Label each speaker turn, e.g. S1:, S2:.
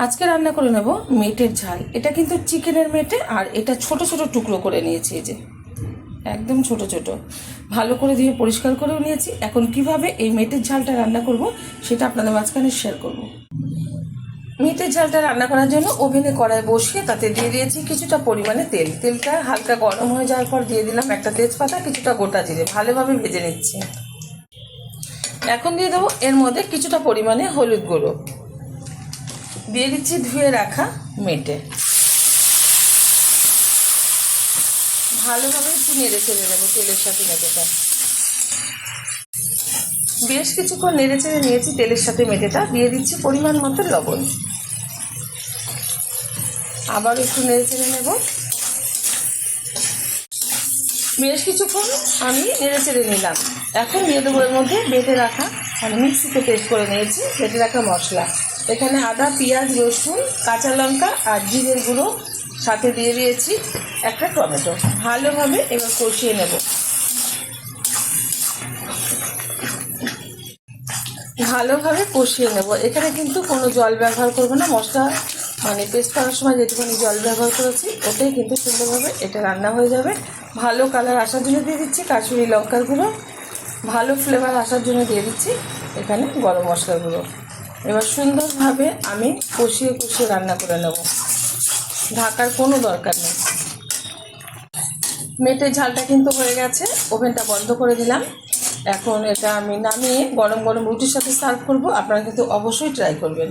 S1: আজকে রান্না করে নেব মেটের ঝাল। এটা কিন্তু চিকেনের মেটে, আর এটা ছোট ছোট টুকরো করে নিয়েছি, এই যে একদম ছোট ছোট, ভালো করে ধুয়ে পরিষ্কার করেও নিয়েছি। এখন কিভাবে এই মেটের ঝালটা রান্না করব সেটা আপনাদের মাঝখানে শেয়ার করব। মেটের ঝালটা রান্না করার জন্য ওভেনে কড়াই বসিয়ে তাতে দিয়ে দিয়েছি কিছুটা পরিমাণে তেল। তেলটা হালকা গরম হয়ে যাওয়ার পর দিয়ে দিলাম একটা তেজপাতা, কিছুটা গোটা জিরে, ভালোভাবে ভেজে নিচ্ছি। এখন দিয়ে দেবো এর মধ্যে কিছুটা পরিমাণে হলুদ গুঁড়ো, দিয়ে দিচ্ছি ধুয়ে রাখা মেটে। ভালোভাবে একটু নেড়ে চেড়ে নেবো তেলের সাথে মেটেটা। বেশ কিছুক্ষণ নেড়ে চেড়ে নিয়েছি তেলের সাথে মেটেটা। দিয়ে দিচ্ছি পরিমাণ মতো লবণ, আবার একটু নেড়ে চেড়ে নেব। বেশ কিছুক্ষণ আমি নেড়ে চেড়ে নিলাম। এখন দিয়ে দেবো এর মধ্যে বেটে রাখা, মানে মিক্সিতে পেস্ট করে নিয়েছি বেটে রাখা মশলা। এখানে আদা, পেঁয়াজ, রসুন, কাঁচা লঙ্কা আর জিরের গুঁড়ো, সাথে দিয়ে দিয়েছি একটা টমেটো। ভালোভাবে এবার কষিয়ে নেব। ভালোভাবে কষিয়ে নেব। এখানে কিন্তু কোনো জল ব্যবহার করব না। মশলা মানে পেস্ট করার সময় যেটুকুনি জল ব্যবহার করেছি ওটাই কিন্তু সুন্দরভাবে এটা রান্না হয়ে যাবে। ভালো কালার আসার জন্য দিয়ে দিচ্ছি কাশ্মীরি লঙ্কার গুঁড়ো, ভালো ফ্লেভার আসার জন্য দিয়ে দিচ্ছি এখানে গরম মশলার গুঁড়ো। এবার সুন্দরভাবে আমি কষিয়ে কষিয়ে রান্না করে নেব, ঢাকার কোনো দরকার নেই। মেটের ঝালটা কিন্তু হয়ে গেছে, ওভেনটা বন্ধ করে দিলাম। এখন এটা আমি নামিয়ে গরম গরম রুটির সাথে সার্ভ করব। আপনারা কিন্তু অবশ্যই ট্রাই করবেন।